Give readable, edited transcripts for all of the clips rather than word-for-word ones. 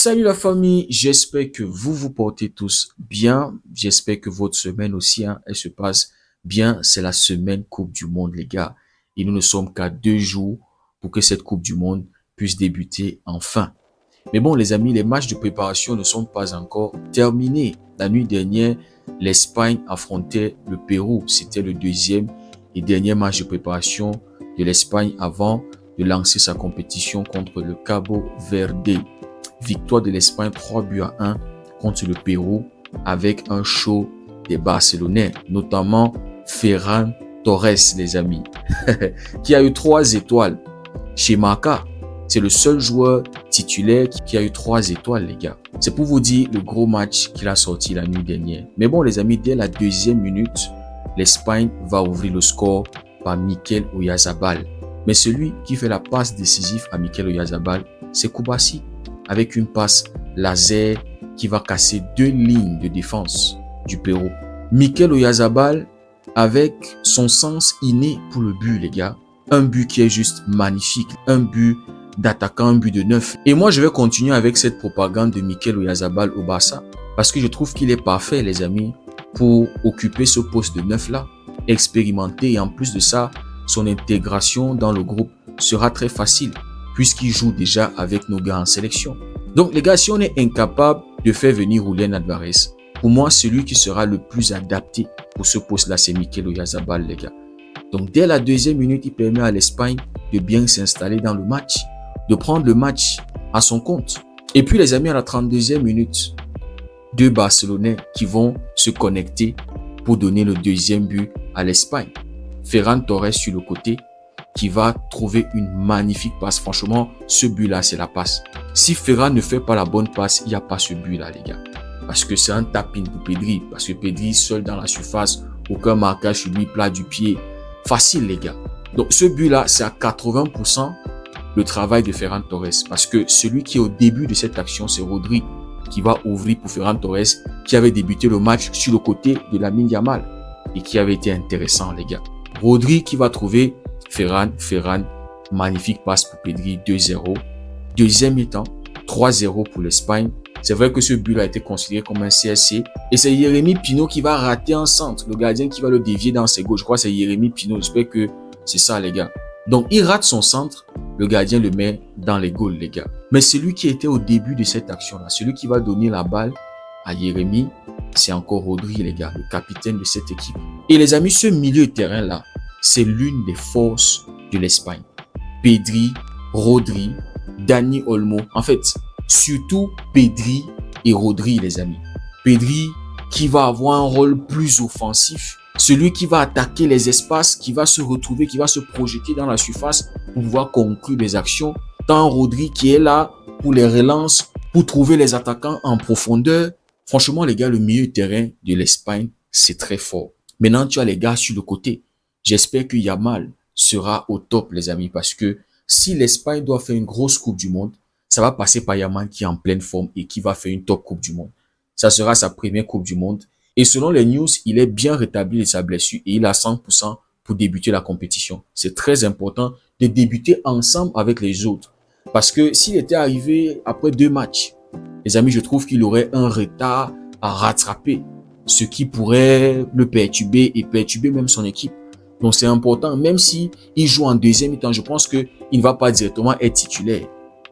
Salut la famille, j'espère que vous vous portez tous bien. J'espère que votre semaine aussi, elle se passe bien. C'est la semaine Coupe du Monde, les gars. Et nous ne sommes qu'à 2 jours pour que cette Coupe du Monde puisse débuter enfin. Mais bon, les amis, les matchs de préparation ne sont pas encore terminés. La nuit dernière, l'Espagne affrontait le Pérou. C'était le deuxième et dernier match de préparation de l'Espagne avant de lancer sa compétition contre le Cabo Verde. Victoire de l'Espagne 3-1 contre le Pérou avec un show des Barcelonais, notamment Ferran Torres, les amis, qui a eu 3 étoiles chez Marca. C'est le seul joueur titulaire qui a eu 3 étoiles, les gars. C'est pour vous dire le gros match qu'il a sorti la nuit dernière. Mais bon, les amis, dès la 2e minute, l'Espagne va ouvrir le score par Mikel Oyarzabal. Mais celui qui fait la passe décisive à Mikel Oyarzabal, c'est Kubasi, avec une passe laser qui va casser 2 lignes de défense du Pérou. Mikel Oyarzabal, avec son sens inné pour le but, les gars. Un but qui est juste magnifique. Un but d'attaquant, un but de 9. Et moi, je vais continuer avec cette propagande de Mikel Oyarzabal au Barça. Parce que je trouve qu'il est parfait, les amis, pour occuper ce poste de 9 là. Expérimenté, et en plus de ça, son intégration dans le groupe sera très facile, puisqu'il joue déjà avec nos gars en sélection. Donc les gars, si on est incapable de faire venir Julián Álvarez, pour moi, celui qui sera le plus adapté pour ce poste-là, c'est Mikel Oyarzabal, les gars. Donc dès la 2e minute, il permet à l'Espagne de bien s'installer dans le match, de prendre le match à son compte. Et puis les amis, à la 32e minute, 2 Barcelonais qui vont se connecter pour donner le 2e but à l'Espagne. Ferran Torres sur le côté, qui va trouver une magnifique passe. Franchement, ce but-là, c'est la passe. Si Ferran ne fait pas la bonne passe, il n'y a pas ce but-là, les gars. Parce que c'est un tap-in pour Pedri. Parce que Pedri, seul dans la surface, aucun marquage sur lui, plat du pied. Facile, les gars. Donc, ce but-là, c'est à 80% le travail de Ferran Torres. Parce que celui qui est au début de cette action, c'est Rodri, qui va ouvrir pour Ferran Torres, qui avait débuté le match sur le côté de Lamine Yamal et qui avait été intéressant, les gars. Rodri qui va trouver Ferran, magnifique passe pour Pedri, 2-0. Deuxième mi-temps, 3-0 pour l'Espagne. C'est vrai que ce but a été considéré comme un CSC. Et c'est Jérémy Pino qui va rater un centre. Le gardien qui va le dévier dans ses gauches. Je crois que c'est Jérémy Pino. J'espère que c'est ça, les gars. Donc, il rate son centre. Le gardien le met dans les goals, les gars. Mais celui qui était au début de cette action-là, celui qui va donner la balle à Jérémy, c'est encore Rodri, les gars, le capitaine de cette équipe. Et les amis, ce milieu de terrain-là, c'est l'une des forces de l'Espagne. Pedri, Rodri, Dani Olmo. En fait, surtout Pedri et Rodri, les amis. Pedri qui va avoir un rôle plus offensif. Celui qui va attaquer les espaces, qui va se retrouver, qui va se projeter dans la surface pour pouvoir conclure les actions. Tant Rodri qui est là pour les relances, pour trouver les attaquants en profondeur. Franchement, les gars, le milieu de terrain de l'Espagne, c'est très fort. Maintenant, tu as les gars sur le côté. J'espère que Yamal sera au top, les amis, parce que si l'Espagne doit faire une grosse Coupe du Monde, ça va passer par Yamal qui est en pleine forme et qui va faire une top Coupe du Monde. Ça sera sa première Coupe du Monde. Et selon les news, il est bien rétabli de sa blessure et il a 100% pour débuter la compétition. C'est très important de débuter ensemble avec les autres. Parce que s'il était arrivé après 2 matchs, les amis, je trouve qu'il aurait un retard à rattraper, ce qui pourrait le perturber et perturber même son équipe. Donc c'est important, même si il joue en deuxième mi-temps, je pense qu'il ne va pas directement être titulaire.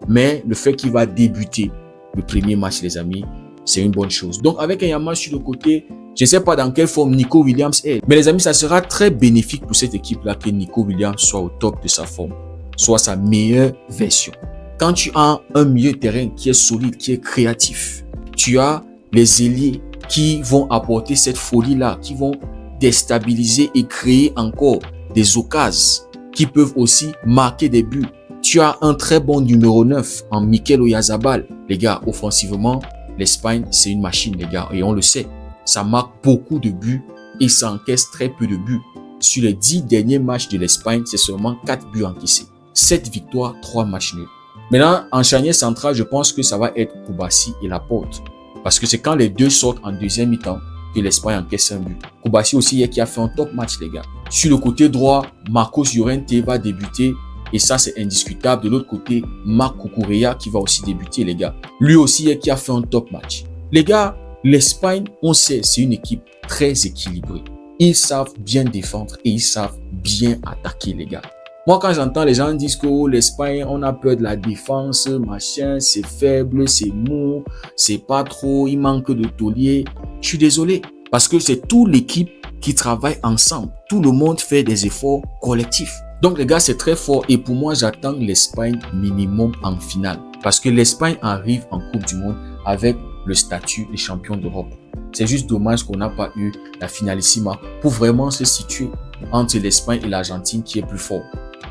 Mais le fait qu'il va débuter le premier match, les amis, c'est une bonne chose. Donc avec un Yamal sur le côté, je ne sais pas dans quelle forme Nico Williams est. Mais les amis, ça sera très bénéfique pour cette équipe-là que Nico Williams soit au top de sa forme, soit sa meilleure version. Quand tu as un milieu de terrain qui est solide, qui est créatif, tu as les ailiers qui vont apporter cette folie-là, qui vont déstabiliser et créer encore des occasions qui peuvent aussi marquer des buts. Tu as un très bon numéro 9 en Mikel Oyarzabal. Les gars, offensivement, l'Espagne, c'est une machine, les gars, et on le sait. Ça marque beaucoup de buts et ça encaisse très peu de buts. Sur les 10 derniers matchs de l'Espagne, c'est seulement 4 buts encaissés. 7 victoires, 3 matchs nuls. Maintenant, en charnière centrale, je pense que ça va être Kubasi et Laporte. Parce que c'est quand les deux sortent en deuxième mi-temps que l'Espagne encaisse un but. Kubasi aussi qui a fait un top match, les gars. Sur le côté droit, Marcos Llorente va débuter Et ça, c'est indiscutable. De l'autre côté, Marc Cucurella qui va aussi débuter, les gars. Lui aussi, qui a fait un top match. Les gars, l'Espagne, on sait, c'est une équipe très équilibrée. Ils savent bien défendre et ils savent bien attaquer, les gars. Moi, quand j'entends les gens dire que oh, l'Espagne, on a peur de la défense, machin, c'est faible, c'est mou, c'est pas trop, il manque de taulier. Je suis désolé. Parce que c'est toute l'équipe qui travaille ensemble. Tout le monde fait des efforts collectifs. Donc, les gars, c'est très fort. Et pour moi, j'attends l'Espagne minimum en finale. Parce que l'Espagne arrive en Coupe du Monde avec le statut des champions d'Europe. C'est juste dommage qu'on n'a pas eu la finalissima pour vraiment se situer entre l'Espagne et l'Argentine qui est plus fort.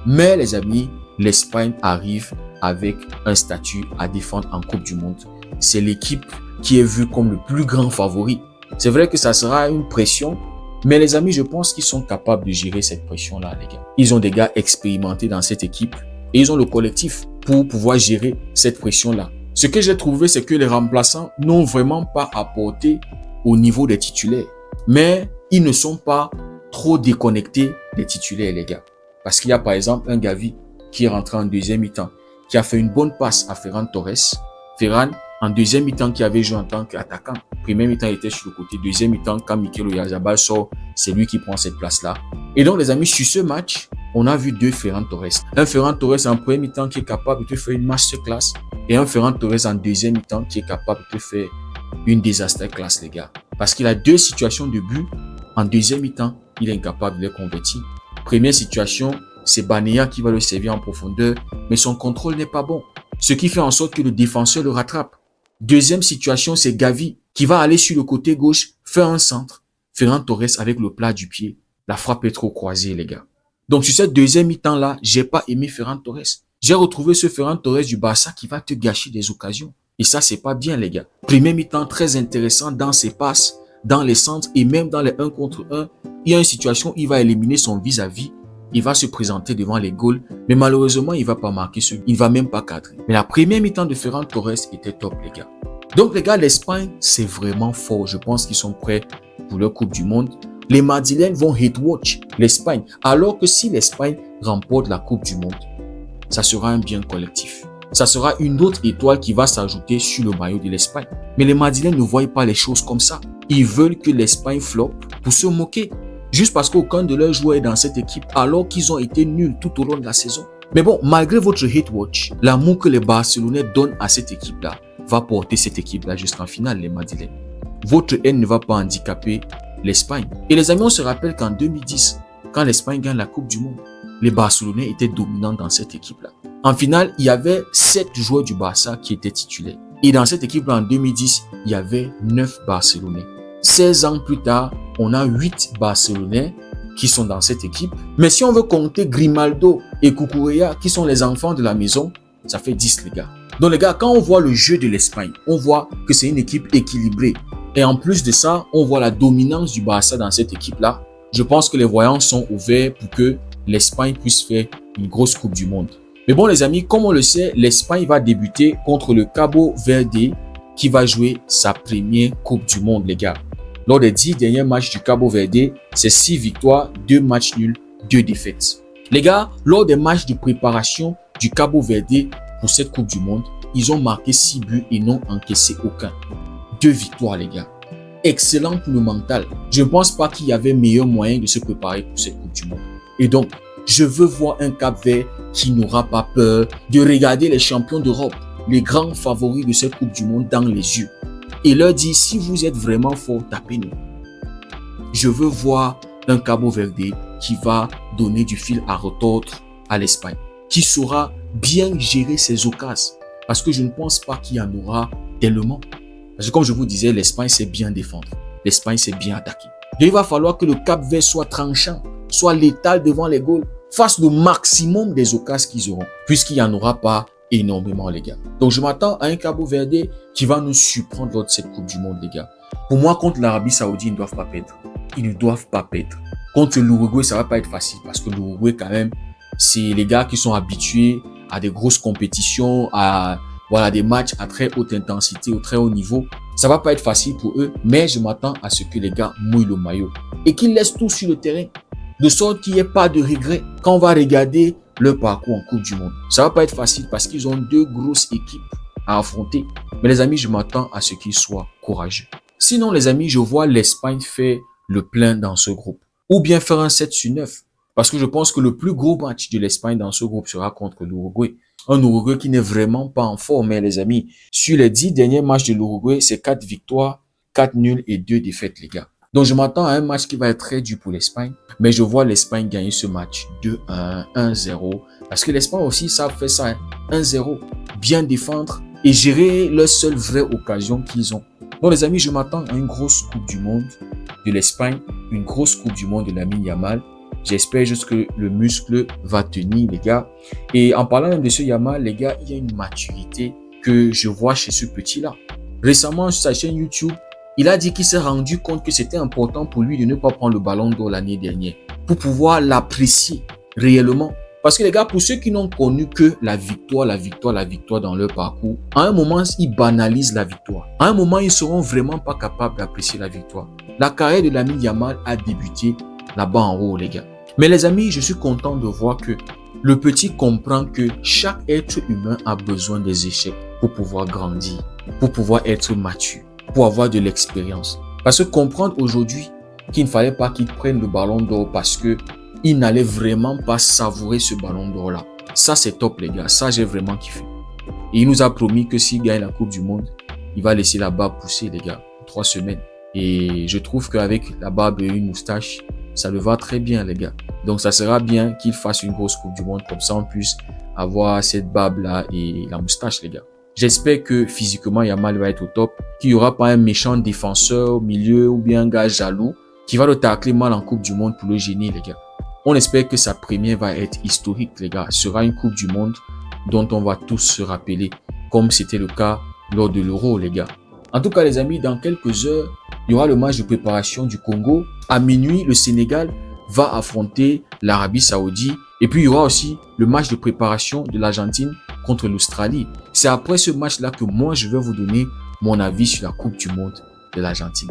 Mais les amis, l'Espagne arrive avec un statut à défendre en Coupe du Monde. C'est l'équipe qui est vue comme le plus grand favori. C'est vrai que ça sera une pression, mais les amis, je pense qu'ils sont capables de gérer cette pression-là, les gars. Ils ont des gars expérimentés dans cette équipe et ils ont le collectif pour pouvoir gérer cette pression-là. Ce que j'ai trouvé, c'est que les remplaçants n'ont vraiment pas apporté au niveau des titulaires. Mais ils ne sont pas trop déconnectés des titulaires, les gars. Parce qu'il y a par exemple un Gavi qui est rentré en deuxième mi-temps, qui a fait une bonne passe à Ferran Torres. Ferran, en deuxième mi-temps, qui avait joué en tant qu'attaquant. Premier mi-temps, il était sur le côté. Deuxième mi-temps, quand Mikel Oyarzabal sort, c'est lui qui prend cette place-là. Et donc, les amis, sur ce match, on a vu deux Ferran Torres. Un Ferran Torres en premier mi-temps qui est capable de te faire une masterclass et un Ferran Torres en deuxième mi-temps qui est capable de te faire une masterclass, les gars. Parce qu'il a deux situations de but. En deuxième mi-temps, il est incapable de les convertir. Première situation, c'est Banea qui va le servir en profondeur, mais son contrôle n'est pas bon. Ce qui fait en sorte que le défenseur le rattrape. Deuxième situation, c'est Gavi qui va aller sur le côté gauche, faire un centre. Ferran Torres avec le plat du pied. La frappe est trop croisée, les gars. Donc, sur cette deuxième mi-temps-là, j'ai pas aimé Ferran Torres. J'ai retrouvé ce Ferran Torres du Barça qui va te gâcher des occasions. Et ça, c'est pas bien, les gars. Premier mi-temps très intéressant dans ses passes, dans les centres et même dans les 1 contre 1. Il y a une situation, il va éliminer son vis-à-vis. Il va se présenter devant les goals, mais malheureusement, il va pas marquer il va même pas cadrer. Mais la première mi-temps de Ferran Torres était top, les gars. Donc, les gars, l'Espagne, c'est vraiment fort. Je pense qu'ils sont prêts pour leur Coupe du Monde. Les Madrilènes vont hate watch l'Espagne. Alors que si l'Espagne remporte la Coupe du Monde, ça sera un bien collectif. Ça sera une autre étoile qui va s'ajouter sur le maillot de l'Espagne. Mais les Madrilènes ne voient pas les choses comme ça. Ils veulent que l'Espagne floppe pour se moquer. Juste parce qu'aucun de leurs joueurs est dans cette équipe alors qu'ils ont été nuls tout au long de la saison. Mais bon, malgré votre hate watch, l'amour que les Barcelonais donnent à cette équipe-là va porter cette équipe-là jusqu'en finale, les Madrilènes. Votre haine ne va pas handicaper l'Espagne. Et les amis, on se rappelle qu'en 2010, quand l'Espagne gagne la Coupe du Monde, les Barcelonais étaient dominants dans cette équipe-là. En finale, il y avait 7 joueurs du Barça qui étaient titulaires. Et dans cette équipe-là, en 2010, il y avait 9 Barcelonais. 16 ans plus tard, on a 8 Barcelonais qui sont dans cette équipe. Mais si on veut compter Grimaldo et Cucurella, qui sont les enfants de la maison, ça fait 10, les gars. Donc les gars, quand on voit le jeu de l'Espagne, on voit que c'est une équipe équilibrée. Et en plus de ça, on voit la dominance du Barça dans cette équipe-là. Je pense que les voyants sont ouverts pour que l'Espagne puisse faire une grosse Coupe du Monde. Mais bon les amis, comme on le sait, l'Espagne va débuter contre le Cabo Verde qui va jouer sa première Coupe du Monde, les gars. Lors des 10 derniers matchs du Cabo Verde, c'est 6 victoires, 2 matchs nuls, 2 défaites. Les gars, lors des matchs de préparation du Cabo Verde pour cette Coupe du Monde, ils ont marqué 6 buts et n'ont encaissé aucun. 2 victoires, les gars. Excellent pour le mental. Je ne pense pas qu'il y avait meilleur moyen de se préparer pour cette Coupe du Monde. Et donc, je veux voir un Cap-Vert qui n'aura pas peur de regarder les champions d'Europe, les grands favoris de cette Coupe du Monde dans les yeux. Et leur dire, si vous êtes vraiment fort, tapez-nous. Je veux voir un Cabo Verde qui va donner du fil à retordre à l'Espagne, qui saura bien gérer ses occasions. Parce que je ne pense pas qu'il y en aura tellement. Parce que comme je vous disais, l'Espagne sait bien défendre. L'Espagne sait bien attaquer. Donc il va falloir que le Cap-Vert soit tranchant, soit létal devant les goals, fasse le maximum des occasions qu'ils auront, puisqu'il n'y en aura pas énormément, les gars. Donc je m'attends à un Cabo Verde qui va nous surprendre lors de cette Coupe du Monde, les gars. Pour moi, contre l'Arabie Saoudite, ils ne doivent pas perdre. Ils ne doivent pas perdre. Contre l'Uruguay, ça va pas être facile parce que l'Uruguay, quand même, c'est les gars qui sont habitués à des grosses compétitions, à des matchs à très haute intensité, au très haut niveau. Ça va pas être facile pour eux, mais je m'attends à ce que les gars mouillent le maillot et qu'ils laissent tout sur le terrain, de sorte qu'il n'y ait pas de regret. Quand on va regarder leur parcours en Coupe du Monde. Ça va pas être facile parce qu'ils ont deux grosses équipes à affronter. Mais les amis, je m'attends à ce qu'ils soient courageux. Sinon, les amis, je vois l'Espagne faire le plein dans ce groupe. Ou bien faire un 7-9. Parce que je pense que le plus gros match de l'Espagne dans ce groupe sera contre l'Uruguay. Un Uruguay qui n'est vraiment pas en forme, mais les amis. Sur les 10 derniers matchs de l'Uruguay, c'est 4 victoires, 4 nuls et 2 défaites, les gars. Donc, je m'attends à un match qui va être très dur pour l'Espagne. Mais je vois l'Espagne gagner ce match 2-1, 1-0. Parce que l'Espagne aussi, ça fait ça, 1-0. Bien défendre et gérer leur seule vraie occasion qu'ils ont. Donc, les amis, je m'attends à une grosse Coupe du Monde de l'Espagne, une grosse Coupe du Monde de Lamine Yamal. J'espère juste que le muscle va tenir, les gars. Et en parlant de ce Yamal, les gars, il y a une maturité que je vois chez ce petit-là. Récemment, sur sa chaîne YouTube, il a dit qu'il s'est rendu compte que c'était important pour lui de ne pas prendre le ballon d'or l'année dernière pour pouvoir l'apprécier réellement. Parce que les gars, pour ceux qui n'ont connu que la victoire dans leur parcours, à un moment, ils banalisent la victoire. À un moment, ils ne seront vraiment pas capables d'apprécier la victoire. La carrière de Lamine Yamal a débuté là-bas en haut, les gars. Mais les amis, je suis content de voir que le petit comprend que chaque être humain a besoin des échecs pour pouvoir grandir, pour pouvoir être mature, pour avoir de l'expérience. Parce que comprendre aujourd'hui qu'il ne fallait pas qu'il prenne le ballon d'or parce que il n'allait vraiment pas savourer ce ballon d'or là. Ça, c'est top, les gars. Ça, j'ai vraiment kiffé. Et il nous a promis que s'il gagne la Coupe du Monde, il va laisser la barbe pousser, les gars, 3 semaines. Et je trouve qu'avec la barbe et une moustache, ça le va très bien, les gars. Donc, ça sera bien qu'il fasse une grosse Coupe du Monde. Comme ça, on puisse avoir cette barbe-là et la moustache, les gars. J'espère que physiquement, Yamal va être au top. Qu'il n'y aura pas un méchant défenseur au milieu ou bien un gars jaloux qui va le tacler mal en Coupe du Monde pour le gêner, les gars. On espère que sa première va être historique, les gars. Ce sera une Coupe du Monde dont on va tous se rappeler, comme c'était le cas lors de l'Euro, les gars. En tout cas, les amis, dans quelques heures, il y aura le match de préparation du Congo. À minuit, le Sénégal va affronter l'Arabie Saoudite. Et puis, il y aura aussi le match de préparation de l'Argentine contre l'Australie. C'est après ce match-là que moi, je vais vous donner mon avis sur la Coupe du Monde de l'Argentine.